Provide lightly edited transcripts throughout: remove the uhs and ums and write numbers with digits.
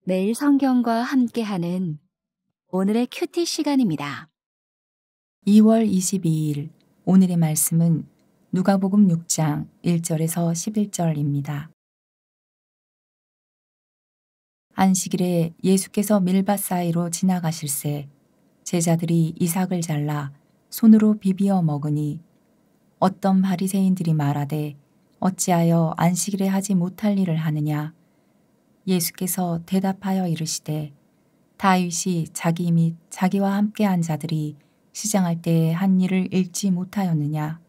매일 성경과 함께하는 오늘의 큐티 시간입니다. 2월 22일 오늘의 말씀은 누가복음 6장 1절에서 11절입니다. 안식일에 예수께서 밀밭 사이로 지나가실새 제자들이 이삭을 잘라 손으로 비비어 먹으니 어떤 바리새인들이 말하되 어찌하여 안식일에 하지 못할 일을 하느냐. 예수께서 대답하여 이르시되 다윗이 자기 및 자기와 함께한 자들이 시장할 때에 한 일을 읽지 못하였느냐.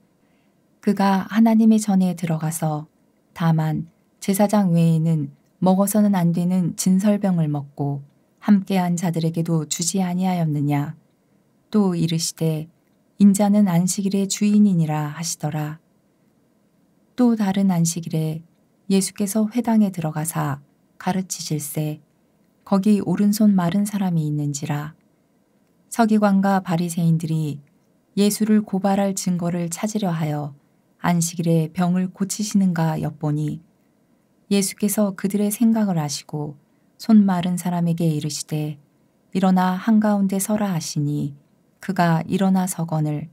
그가 하나님의 전에 들어가서 다만 제사장 외에는 먹어서는 안 되는 진설병을 먹고 함께한 자들에게도 주지 아니하였느냐. 또 이르시되 인자는 안식일의 주인이니라 하시더라. 또 다른 안식일에 예수께서 회당에 들어가사 가르치실새 거기 오른손 마른 사람이 있는지라. 서기관과 바리새인들이 예수를 고발할 증거를 찾으려 하여 안식일에 병을 고치시는가 엿보니 예수께서 그들의 생각을 아시고 손 마른 사람에게 이르시되 일어나 한가운데 서라 하시니 그가 일어나 서거늘.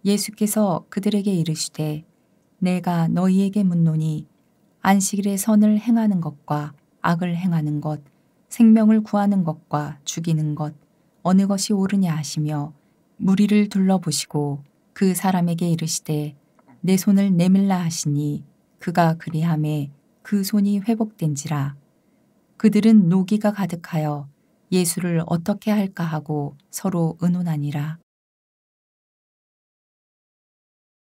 예수께서 그들에게 이르시되 내가 너희에게 묻노니 안식일에 선을 행하는 것과 악을 행하는 것, 생명을 구하는 것과 죽이는 것, 어느 것이 옳으냐 하시며 무리를 둘러보시고 그 사람에게 이르시되 내 손을 내밀라 하시니 그가 그리하매 그 손이 회복된지라. 그들은 노기가 가득하여 예수를 어떻게 할까 하고 서로 의논하니라.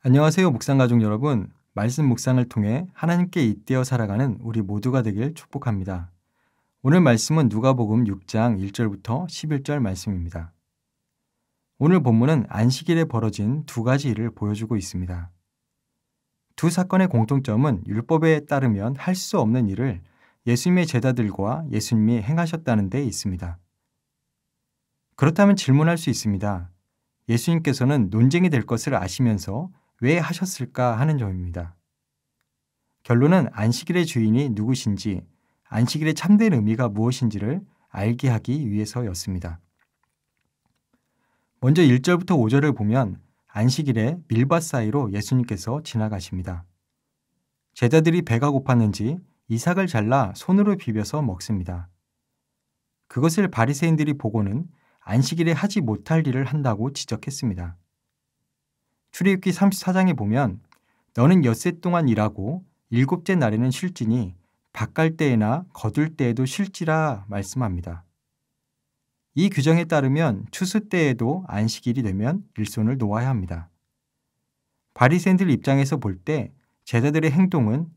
안녕하세요, 묵상가족 여러분. 말씀 묵상을 통해 하나님께 잇대어 살아가는 우리 모두가 되길 축복합니다. 오늘 말씀은 누가복음 6장 1절부터 11절 말씀입니다. 오늘 본문은 안식일에 벌어진 두 가지 일을 보여주고 있습니다. 두 사건의 공통점은 율법에 따르면 할 수 없는 일을 예수님의 제자들과 예수님이 행하셨다는 데 있습니다. 그렇다면 질문할 수 있습니다. 예수님께서는 논쟁이 될 것을 아시면서 왜 하셨을까 하는 점입니다. 결론은 안식일의 주인이 누구신지, 안식일의 참된 의미가 무엇인지를 알게 하기 위해서였습니다. 먼저 1절부터 5절을 보면 안식일에 밀밭 사이로 예수님께서 지나가십니다. 제자들이 배가 고팠는지 이삭을 잘라 손으로 비벼서 먹습니다. 그것을 바리새인들이 보고는 안식일에 하지 못할 일을 한다고 지적했습니다. 출애굽기 34장에 보면 너는 엿새 동안 일하고 일곱째 날에는 쉴지니 밭갈 때에나 거둘 때에도 쉴지라 말씀합니다. 이 규정에 따르면 추수 때에도 안식일이 되면 일손을 놓아야 합니다. 바리새인들 입장에서 볼 때 제자들의 행동은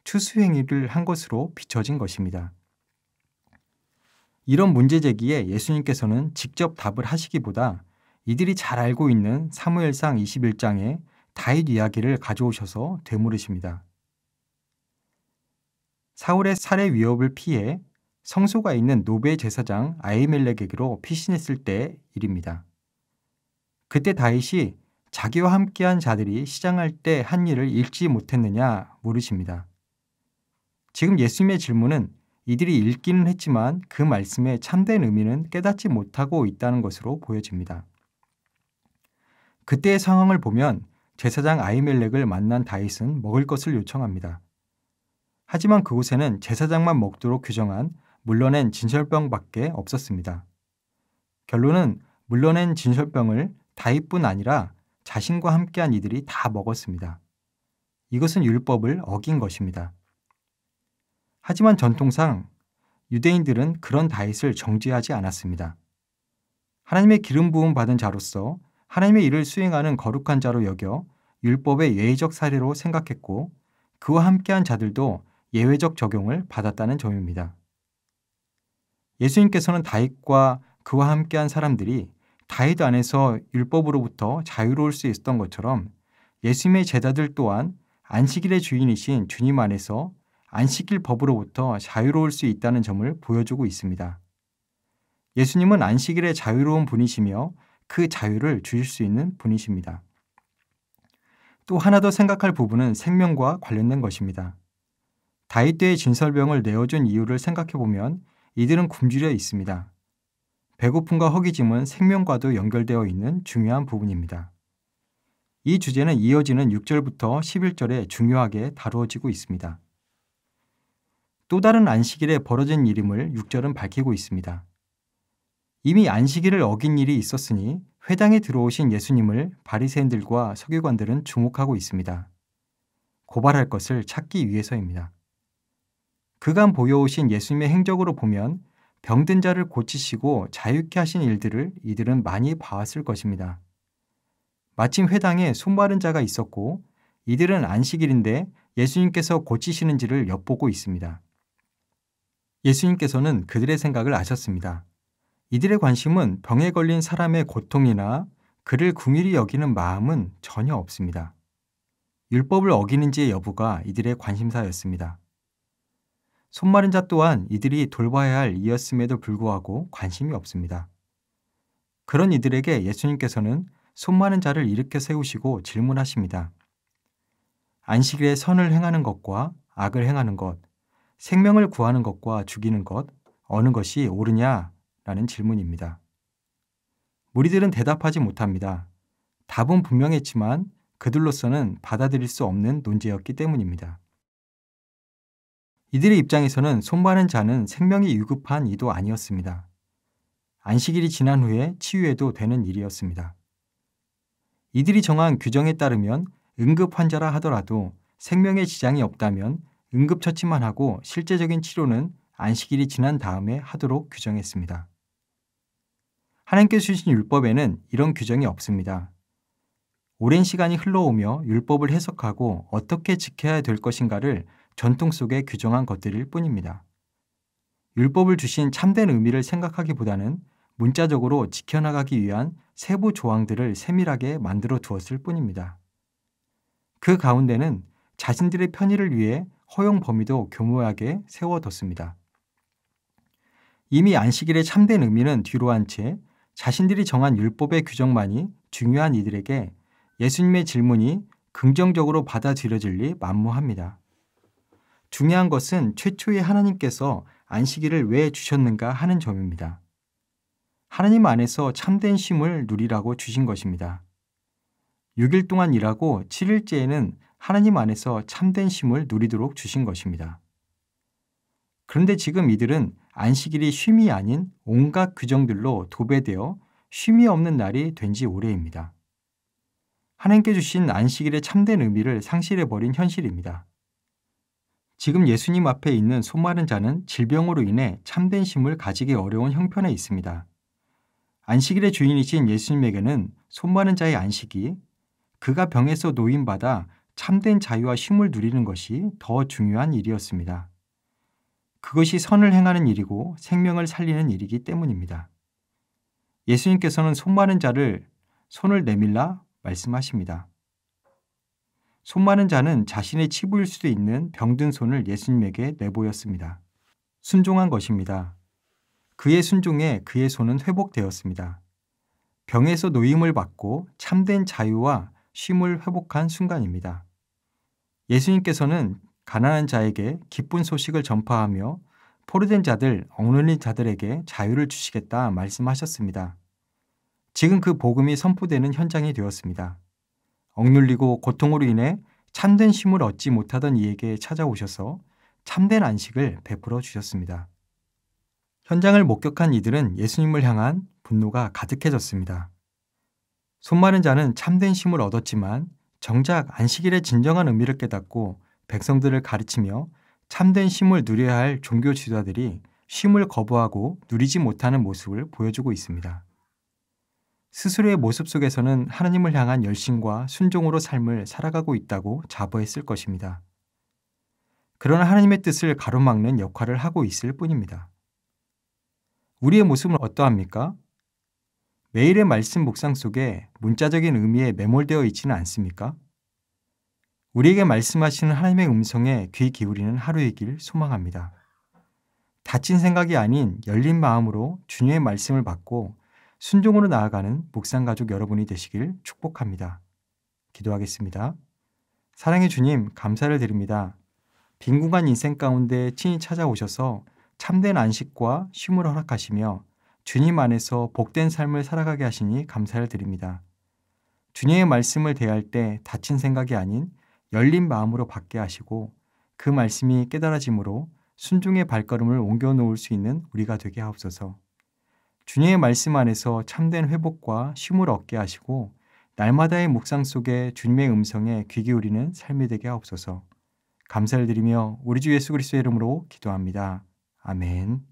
추수 행위를 한 것으로 비춰진 것입니다. 이런 문제 제기에 예수님께서는 직접 답을 하시기보다 이들이 잘 알고 있는 사무엘상 21장의 다윗 이야기를 가져오셔서 되물으십니다. 사울의 살해 위협을 피해 성소가 있는 노베 제사장 아히멜렉에게로 피신했을 때의 일입니다. 그때 다윗이 자기와 함께한 자들이 시장할 때 한 일을 읽지 못했느냐 물으십니다. 지금 예수님의 질문은 이들이 읽기는 했지만 그 말씀의 참된 의미는 깨닫지 못하고 있다는 것으로 보여집니다. 그때의 상황을 보면 제사장 아히멜렉을 만난 다윗은 먹을 것을 요청합니다. 하지만 그곳에는 제사장만 먹도록 규정한 물러낸 진설병밖에 없었습니다. 결론은 물러낸 진설병을 다윗뿐 아니라 자신과 함께한 이들이 다 먹었습니다. 이것은 율법을 어긴 것입니다. 하지만 전통상 유대인들은 그런 다윗을 정죄하지 않았습니다. 하나님의 기름 부음 받은 자로서 하나님의 일을 수행하는 거룩한 자로 여겨 율법의 예외적 사례로 생각했고 그와 함께한 자들도 예외적 적용을 받았다는 점입니다. 예수님께서는 다윗과 그와 함께한 사람들이 다윗 안에서 율법으로부터 자유로울 수 있었던 것처럼 예수님의 제자들 또한 안식일의 주인이신 주님 안에서 안식일 법으로부터 자유로울 수 있다는 점을 보여주고 있습니다. 예수님은 안식일에 자유로운 분이시며 그 자유를 주실 수 있는 분이십니다. 또 하나 더 생각할 부분은 생명과 관련된 것입니다. 다윗 때의 진설병을 내어준 이유를 생각해보면 이들은 굶주려 있습니다. 배고픔과 허기짐은 생명과도 연결되어 있는 중요한 부분입니다. 이 주제는 이어지는 6절부터 11절에 중요하게 다루어지고 있습니다. 또 다른 안식일에 벌어진 일임을 6절은 밝히고 있습니다. 이미 안식일을 어긴 일이 있었으니 회당에 들어오신 예수님을 바리새인들과 서기관들은 주목하고 있습니다. 고발할 것을 찾기 위해서입니다. 그간 보여오신 예수님의 행적으로 보면 병든 자를 고치시고 자유케 하신 일들을 이들은 많이 봐왔을 것입니다. 마침 회당에 손 마른 자가 있었고 이들은 안식일인데 예수님께서 고치시는지를 엿보고 있습니다. 예수님께서는 그들의 생각을 아셨습니다. 이들의 관심은 병에 걸린 사람의 고통이나 그를 긍휼히 여기는 마음은 전혀 없습니다. 율법을 어기는지의 여부가 이들의 관심사였습니다. 손 마른 자 또한 이들이 돌봐야 할 이였음에도 불구하고 관심이 없습니다. 그런 이들에게 예수님께서는 손 마른 자를 일으켜 세우시고 질문하십니다. 안식일에 선을 행하는 것과 악을 행하는 것, 생명을 구하는 것과 죽이는 것, 어느 것이 옳으냐? 라는 질문입니다. 무리들은 대답하지 못합니다. 답은 분명했지만 그들로서는 받아들일 수 없는 논제였기 때문입니다. 이들의 입장에서는 손 마른 자는 생명이 위급한 이도 아니었습니다. 안식일이 지난 후에 치유해도 되는 일이었습니다. 이들이 정한 규정에 따르면 응급 환자라 하더라도 생명에 지장이 없다면 응급처치만 하고 실제적인 치료는 안식일이 지난 다음에 하도록 규정했습니다. 하나님께서 주신 율법에는 이런 규정이 없습니다. 오랜 시간이 흘러오며 율법을 해석하고 어떻게 지켜야 될 것인가를 전통 속에 규정한 것들일 뿐입니다. 율법을 주신 참된 의미를 생각하기보다는 문자적으로 지켜나가기 위한 세부 조항들을 세밀하게 만들어 두었을 뿐입니다. 그 가운데는 자신들의 편의를 위해 허용 범위도 교묘하게 세워뒀습니다. 이미 안식일의 참된 의미는 뒤로 한 채 자신들이 정한 율법의 규정만이 중요한 이들에게 예수님의 질문이 긍정적으로 받아들여질 리 만무합니다. 중요한 것은 최초에 하나님께서 안식일을 왜 주셨는가 하는 점입니다. 하나님 안에서 참된 쉼을 누리라고 주신 것입니다. 6일 동안 일하고 7일째에는 하나님 안에서 참된 쉼을 누리도록 주신 것입니다. 그런데 지금 이들은 안식일이 쉼이 아닌 온갖 규정들로 도배되어 쉼이 없는 날이 된 지 오래입니다. 하나님께 주신 안식일의 참된 의미를 상실해버린 현실입니다. 지금 예수님 앞에 있는 손 마른 자는 질병으로 인해 참된 쉼을 가지기 어려운 형편에 있습니다. 안식일의 주인이신 예수님에게는 손 마른 자의 안식이 그가 병에서 노임받아 참된 자유와 쉼을 누리는 것이 더 중요한 일이었습니다. 그것이 선을 행하는 일이고 생명을 살리는 일이기 때문입니다. 예수님께서는 손 마른 자를 손을 내밀라 말씀하십니다. 손 마른 자는 자신의 치부일 수도 있는 병든 손을 예수님에게 내보였습니다. 순종한 것입니다. 그의 순종에 그의 손은 회복되었습니다. 병에서 노임을 받고 참된 자유와 쉼을 회복한 순간입니다. 예수님께서는 가난한 자에게 기쁜 소식을 전파하며 포로된 자들, 억눌린 자들에게 자유를 주시겠다 말씀하셨습니다. 지금 그 복음이 선포되는 현장이 되었습니다. 억눌리고 고통으로 인해 참된 쉼을 얻지 못하던 이에게 찾아오셔서 참된 안식을 베풀어 주셨습니다. 현장을 목격한 이들은 예수님을 향한 분노가 가득해졌습니다. 손 마른 자는 참된 쉼을 얻었지만 정작 안식일의 진정한 의미를 깨닫고 백성들을 가르치며 참된 쉼을 누려야 할 종교 지도자들이 쉼을 거부하고 누리지 못하는 모습을 보여주고 있습니다. 스스로의 모습 속에서는 하나님을 향한 열심과 순종으로 삶을 살아가고 있다고 자부했을 것입니다. 그러나 하나님의 뜻을 가로막는 역할을 하고 있을 뿐입니다. 우리의 모습은 어떠합니까? 매일의 말씀 묵상 속에 문자적인 의미에 매몰되어 있지는 않습니까? 우리에게 말씀하시는 하나님의 음성에 귀 기울이는 하루이길 소망합니다. 닫힌 생각이 아닌 열린 마음으로 주님의 말씀을 받고 순종으로 나아가는 묵상가족 여러분이 되시길 축복합니다. 기도하겠습니다. 사랑의 주님, 감사를 드립니다. 빈궁한 인생 가운데 친히 찾아오셔서 참된 안식과 쉼을 허락하시며 주님 안에서 복된 삶을 살아가게 하시니 감사를 드립니다. 주님의 말씀을 대할 때 다친 생각이 아닌 열린 마음으로 받게 하시고 그 말씀이 깨달아짐으로 순종의 발걸음을 옮겨 놓을 수 있는 우리가 되게 하옵소서. 주님의 말씀 안에서 참된 회복과 쉼을 얻게 하시고 날마다의 묵상 속에 주님의 음성에 귀 기울이는 삶이 되게 하옵소서. 감사를 드리며 우리 주 예수 그리스도의 이름으로 기도합니다. 아멘.